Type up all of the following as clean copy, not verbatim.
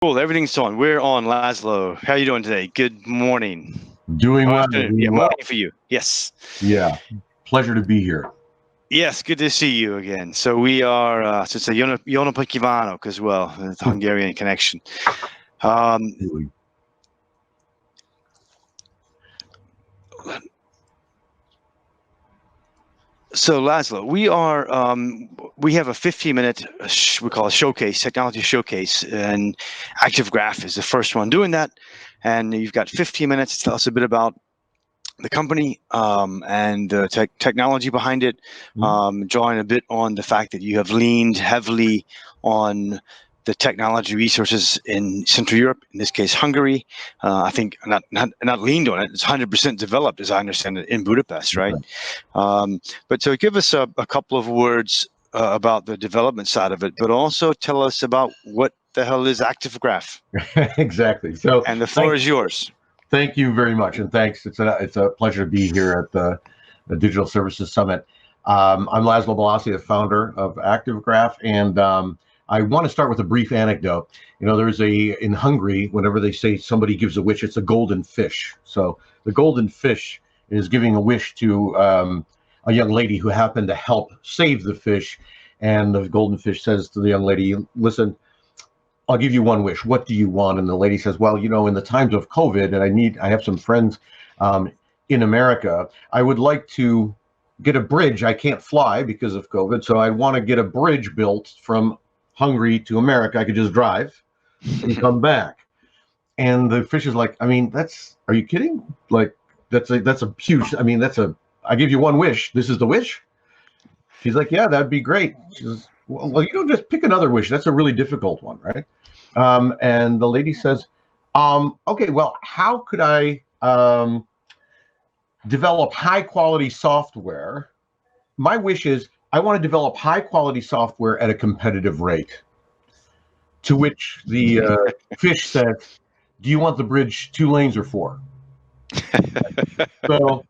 Cool. Everything's on. We're on, Laszlo. How are you doing today? Good morning. Doing well. Afternoon. Yeah, morning for you. Yes. Yeah. Pleasure to be here. Yes, good to see you again. So we are, so it's a Jono Pokivano as well, the Hungarian connection. So Laszlo, we have a 15-minute, we call it showcase, technology showcase, and ActiveGraf is the first one doing that. And you've got 15 minutes to tell us a bit about the company and the technology behind it, drawing a bit on the fact that you have leaned heavily on the technology resources in Central Europe, in this case Hungary. I think not leaned on it; it's 100% developed, as I understand it, in Budapest, right? But so give us a couple of words about the development side of it, but also tell us about what the hell is ActiveGraf. Exactly. So, and the floor is yours. Thank you very much, and thanks. It's a pleasure to be here at the Digital Services Summit. I'm Laszlo Balassy, the founder of ActiveGraf, and I want to start with a brief anecdote. You know, in Hungary, whenever they say somebody gives a wish, it's a golden fish. So the golden fish is giving a wish to a young lady who happened to help save the fish, and the golden fish says to the young lady, "Listen, I'll give you one wish. What do you want?" And the lady says, "Well, you know, in the times of COVID, and I have some friends in America. I would like to get a bridge. I can't fly because of COVID, so I want to get a bridge built from Hungary to America. I could just drive and come back." And the fish is like, "I mean, are you kidding? Like, that's a huge. I mean, I give you one wish. This is the wish." She's like, "Yeah, that'd be great." She says, "Well, you don't just pick another wish. That's a really difficult one, right?" And the lady says, "Okay, well, how could I develop high quality software? My wish is I want to develop high quality software at a competitive rate." To which the fish says, "Do you want the bridge 2 lanes or 4?" So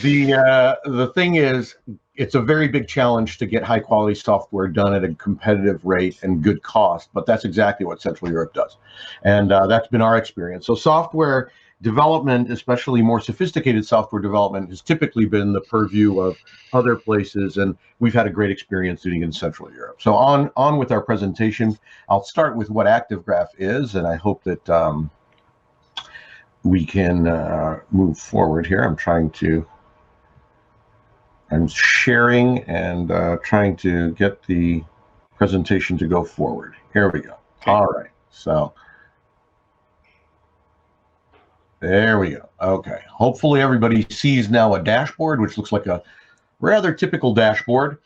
the thing is, it's a very big challenge to get high quality software done at a competitive rate and good cost, but that's exactly what Central Europe does. And that's been our experience. So software development, especially more sophisticated software development, has typically been the purview of other places, and we've had a great experience doing it in Central Europe. So on with our presentation. I'll start with what ActiveGraf is, and I hope that we can move forward here. I'm sharing and trying to get the presentation to go forward. Here we go. Okay. All right. So there we go. Okay. Hopefully everybody sees now a dashboard, which looks like a rather typical dashboard.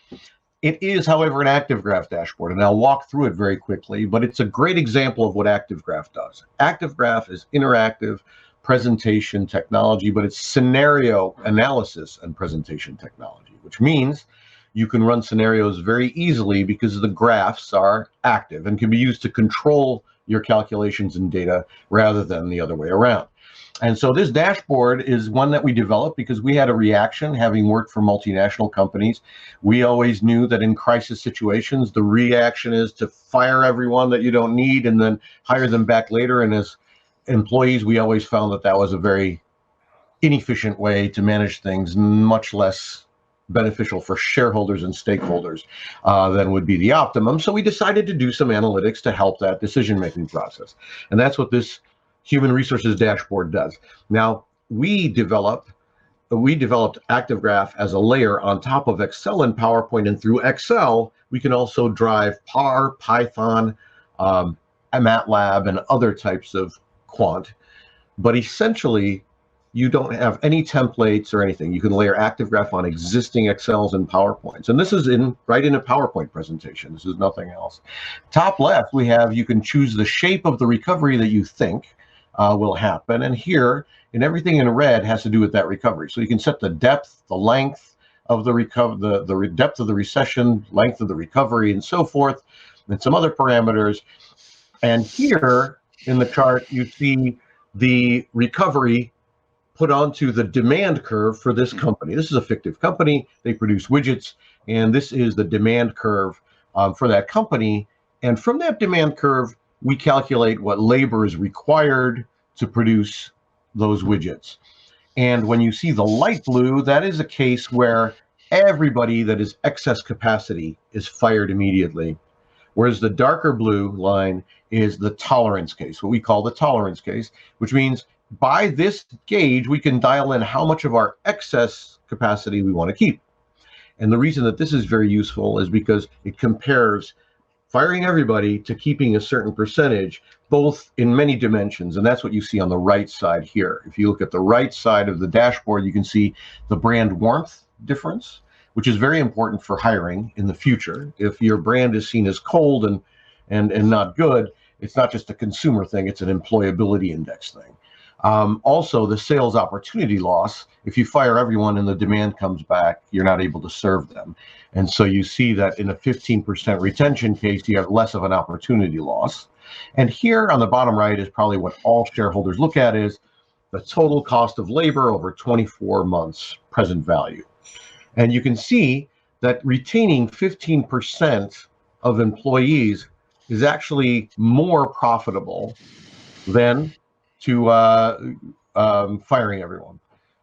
It is, however, an ActiveGraf dashboard, and I'll walk through it very quickly, but it's a great example of what ActiveGraf does. ActiveGraf is interactive presentation technology, but it's scenario analysis and presentation technology, which means you can run scenarios very easily because the graphs are active and can be used to control your calculations and data rather than the other way around. And so this dashboard is one that we developed because we had a reaction, having worked for multinational companies. We always knew that in crisis situations, the reaction is to fire everyone that you don't need and then hire them back later. And as employees, we always found that was a very inefficient way to manage things, much less beneficial for shareholders and stakeholders than would be the optimum. So we decided to do some analytics to help that decision-making process. And that's what this human resources dashboard does. Now, we developed ActiveGraf as a layer on top of Excel and PowerPoint, and through Excel, we can also drive PAR, Python, MATLAB, and other types of quant, but essentially you don't have any templates or anything. You can layer ActiveGraf on existing Excels and PowerPoints, and this is right in a PowerPoint presentation. This is nothing else. Top left, you can choose the shape of the recovery that you think will happen, and here, everything in red has to do with that recovery. So you can set the depth, the length of the depth of the recession, length of the recovery, and so forth, and some other parameters. And here in the chart, you see the recovery put onto the demand curve for this company. This is a fictive company. They produce widgets, and this is the demand curve for that company. And from that demand curve, we calculate what labor is required to produce those widgets. And when you see the light blue, that is a case where everybody that is excess capacity is fired immediately. Whereas the darker blue line is the tolerance case, what we call the tolerance case, which means by this gauge, we can dial in how much of our excess capacity we want to keep. And the reason that this is very useful is because it compares firing everybody to keeping a certain percentage, both in many dimensions. And that's what you see on the right side here. If you look at the right side of the dashboard, you can see the brand warmth difference, which is very important for hiring in the future. If your brand is seen as cold and not good, it's not just a consumer thing, it's an employability index thing. Also, the sales opportunity loss, if you fire everyone and the demand comes back, you're not able to serve them. And so you see that in a 15% retention case, you have less of an opportunity loss. And here on the bottom right is probably what all shareholders look at, is the total cost of labor over 24 months present value. And you can see that retaining 15% of employees is actually more profitable than to firing everyone.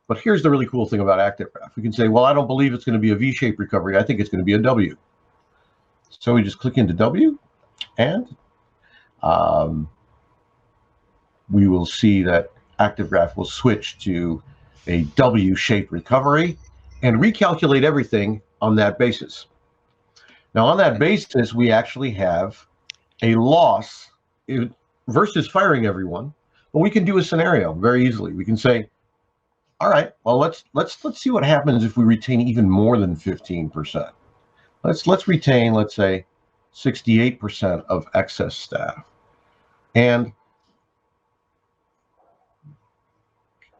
But here's the really cool thing about ActiveGraf. We can say, well, I don't believe it's going to be a V-shaped recovery. I think it's going to be a W. So we just click into W, and we will see that ActiveGraf will switch to a W-shaped recovery and recalculate everything on that basis. Now, on that basis, we actually have a loss versus firing everyone. But we can do a scenario very easily. We can say, all right, well, let's see what happens if we retain even more than 15%. Let's retain, let's say, 68% of excess staff. And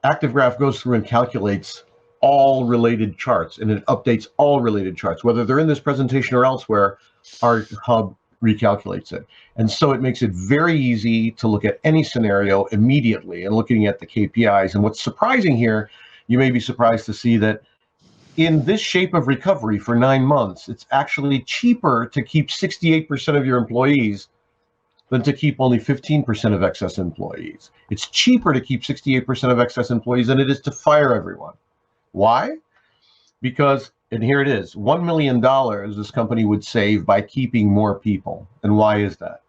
ActiveGraf goes through and calculates all related charts, and it updates all related charts, whether they're in this presentation or elsewhere. Our hub recalculates it. And so it makes it very easy to look at any scenario immediately and looking at the KPIs. And what's surprising here, you may be surprised to see that in this shape of recovery for 9 months, it's actually cheaper to keep 68% of your employees than to keep only 15% of excess employees. It's cheaper to keep 68% of excess employees than it is to fire everyone. Why? Because, and here it is, $1 million this company would save by keeping more people. And why is that?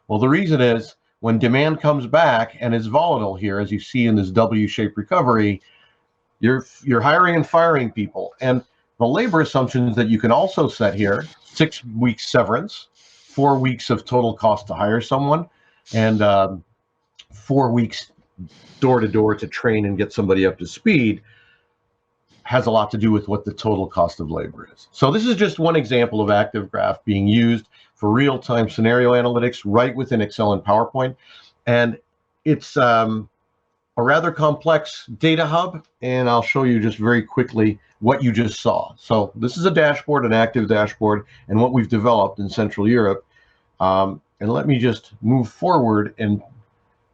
Well, the reason is when demand comes back and is volatile here, as you see in this W-shaped recovery, you're hiring and firing people. And the labor assumptions that you can also set here, 6 weeks severance, 4 weeks of total cost to hire someone, and 4 weeks door-to-door to train and get somebody up to speed, has a lot to do with what the total cost of labor is. So this is just one example of ActiveGraf being used for real-time scenario analytics right within Excel and PowerPoint. And it's a rather complex data hub, and I'll show you just very quickly what you just saw. So this is a dashboard, an active dashboard, and what we've developed in Central Europe. And let me just move forward and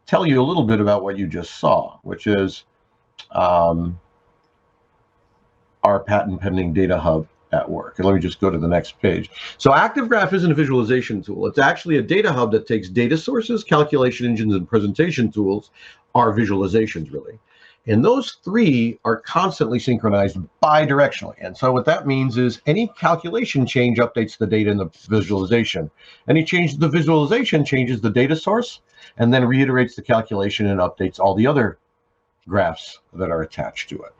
tell you a little bit about what you just saw, which is our patent pending data hub at work. And let me just go to the next page. So ActiveGraf isn't a visualization tool. It's actually a data hub that takes data sources, calculation engines, and presentation tools, are visualizations really. And those three are constantly synchronized bi-directionally. And so what that means is any calculation change updates the data in the visualization. Any change to the visualization changes the data source and then reiterates the calculation and updates all the other graphs that are attached to it.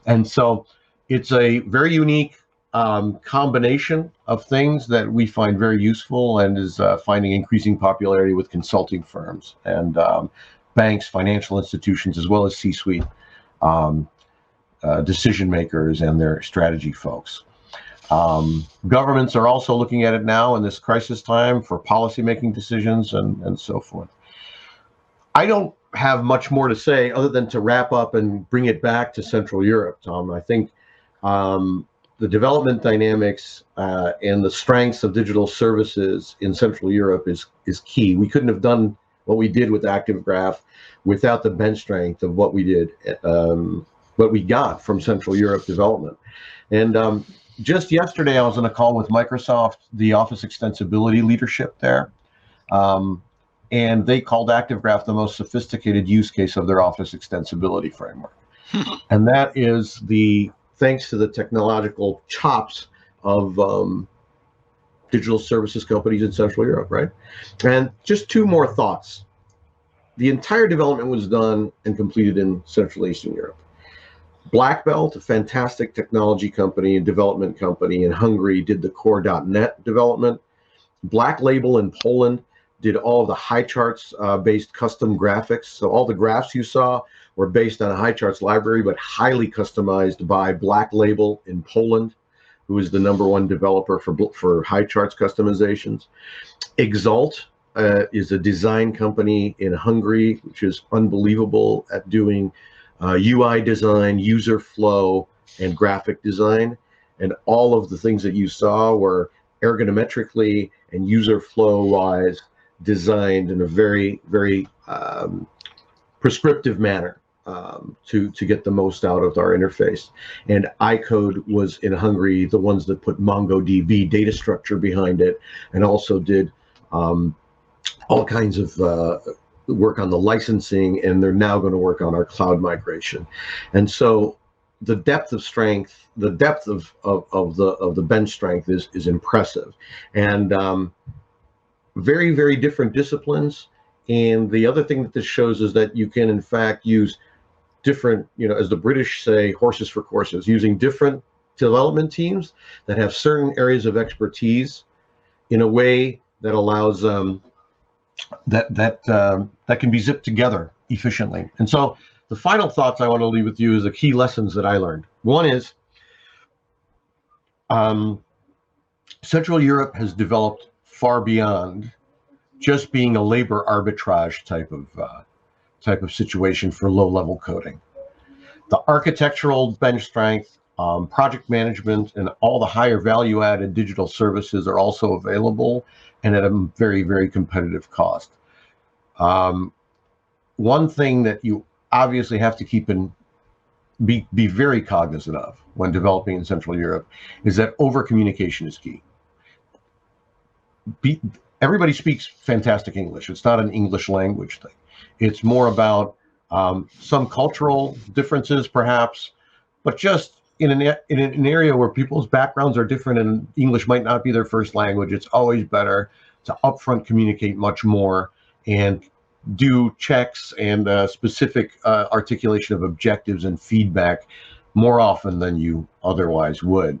And so it's a very unique combination of things that we find very useful and is finding increasing popularity with consulting firms and banks, financial institutions, as well as C-suite decision makers and their strategy folks. Governments are also looking at it now in this crisis time for policymaking decisions and so forth. I don't have much more to say other than to wrap up and bring it back to Central Europe, Tom. I think the development dynamics and the strengths of digital services in Central Europe is key. We couldn't have done what we did with ActiveGraf without the bench strength of what we did, what we got from Central Europe development. And just yesterday, I was on a call with Microsoft, the Office Extensibility leadership there. and they called ActiveGraf the most sophisticated use case of their Office extensibility framework. And that is thanks to the technological chops of digital services companies in Central Europe, right? And just two more thoughts. The entire development was done and completed in Central Eastern Europe. Black Belt, a fantastic technology company and development company in Hungary, did the core.net development. Black Label in Poland did all of the HighCharts based custom graphics. So all the graphs you saw were based on a HighCharts library, but highly customized by Black Label in Poland, who is the #1 developer for HighCharts customizations. Exalt is a design company in Hungary, which is unbelievable at doing UI design, user flow, and graphic design. And all of the things that you saw were ergonometrically and user flow wise designed in a very, very prescriptive manner to get the most out of our interface. And iCode was in Hungary, the ones that put MongoDB data structure behind it, and also did all kinds of work on the licensing, and they're now going to work on our cloud migration. And so the depth of strength, the depth of the bench strength is impressive, and very, very different disciplines. And the other thing that this shows is that you can in fact use different, as the British say, horses for courses, using different development teams that have certain areas of expertise in a way that allows that can be zipped together efficiently. And so the final thoughts I want to leave with you is the key lessons that I learned. One is Central Europe has developed far beyond just being a labor arbitrage type of situation for low-level coding. The architectural bench strength, project management, and all the higher value-added digital services are also available, and at a very, very competitive cost. One thing that you obviously have to be very cognizant of when developing in Central Europe is that over-communication is key. Everybody speaks fantastic English. It's not an English language thing. It's more about some cultural differences, perhaps, but just in an area where people's backgrounds are different and English might not be their first language, it's always better to upfront communicate much more and do checks and specific articulation of objectives and feedback more often than you otherwise would.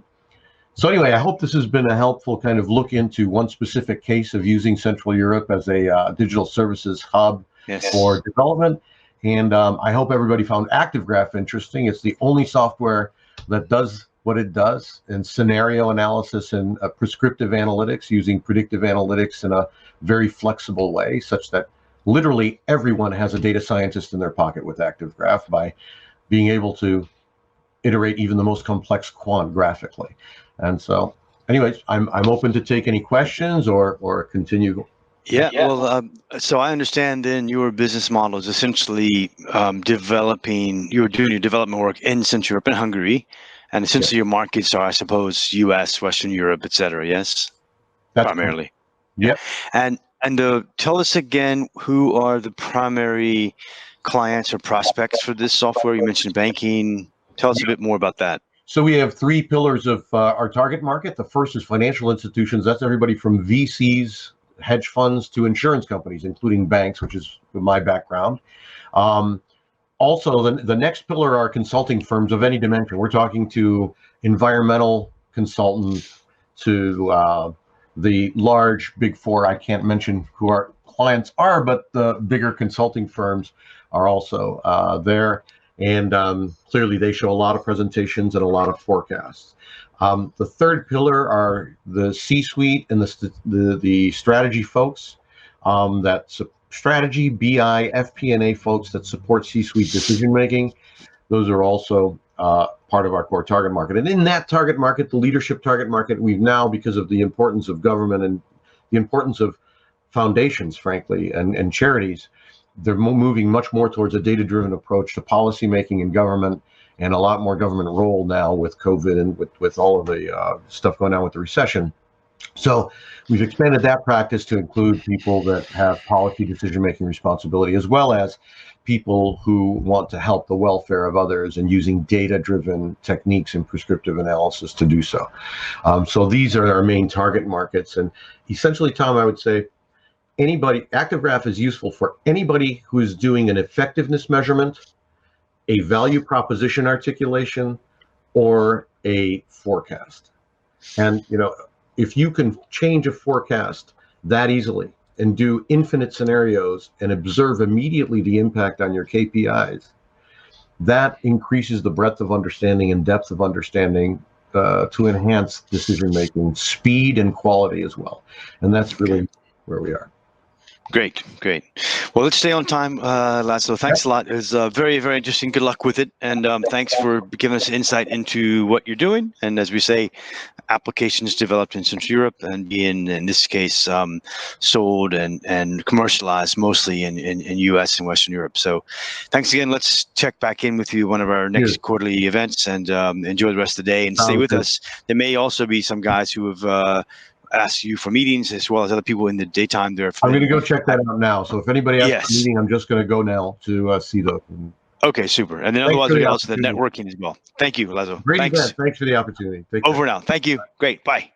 So anyway, I hope this has been a helpful kind of look into one specific case of using Central Europe as a digital services hub for development. And I hope everybody found ActiveGraf interesting. It's the only software that does what it does in scenario analysis and prescriptive analytics, using predictive analytics in a very flexible way, such that literally everyone has a data scientist in their pocket with ActiveGraf by being able to iterate even the most complex quant graphically. And so, anyways, I'm open to take any questions or continue. Yeah, well, so I understand then your business model is essentially developing, you're doing your development work in Central Europe and Hungary, and essentially your markets are, I suppose, US, Western Europe, et cetera, yes? That's primarily. Yep. And tell us again, who are the primary clients or prospects for this software? You mentioned banking. Tell us a bit more about that. So we have three pillars of our target market. The first is financial institutions. That's everybody from VCs, hedge funds, to insurance companies, including banks, which is my background. Also, the next pillar are consulting firms of any dimension. We're talking to environmental consultants, to the large big four. I can't mention who our clients are, but the bigger consulting firms are also there. And clearly they show a lot of presentations and a lot of forecasts. The third pillar are the C-suite and the strategy folks, that's strategy, BI, FP&A folks that support C-suite decision making. Those are also part of our core target market. And in that target market, the leadership target market, we've now, because of the importance of government and the importance of foundations, frankly, and charities, they're moving much more towards a data-driven approach to policy making in government, and a lot more government role now with COVID and with all of the stuff going on with the recession. So we've expanded that practice to include people that have policy decision-making responsibility, as well as people who want to help the welfare of others and using data-driven techniques and prescriptive analysis to do so. So these are our main target markets. And essentially, Tom, I would say ActiveGraf is useful for anybody who is doing an effectiveness measurement, a value proposition articulation, or a forecast. And, if you can change a forecast that easily and do infinite scenarios and observe immediately the impact on your KPIs, that increases the breadth of understanding and depth of understanding to enhance decision-making, speed and quality as well. And that's really where we are. Great. Well, let's stay on time, Laszlo. Thanks a lot. It was very, very interesting. Good luck with it. And thanks for giving us insight into what you're doing. And as we say, applications developed in Central Europe and being, in this case, sold and commercialized mostly in US and Western Europe. So thanks again. Let's check back in with you one of our next quarterly events, and enjoy the rest of the day and stay with us. There may also be some guys who have ask you for meetings, as well as other people in the daytime there. I'm going to go check that out now. So if anybody asks for a meeting, I'm just going to go now to see those. Okay, super. And then otherwise, we got also the networking as well. Thank you, Laszlo. Great event. Thanks for the opportunity. Over now. Thank you. Great. Bye.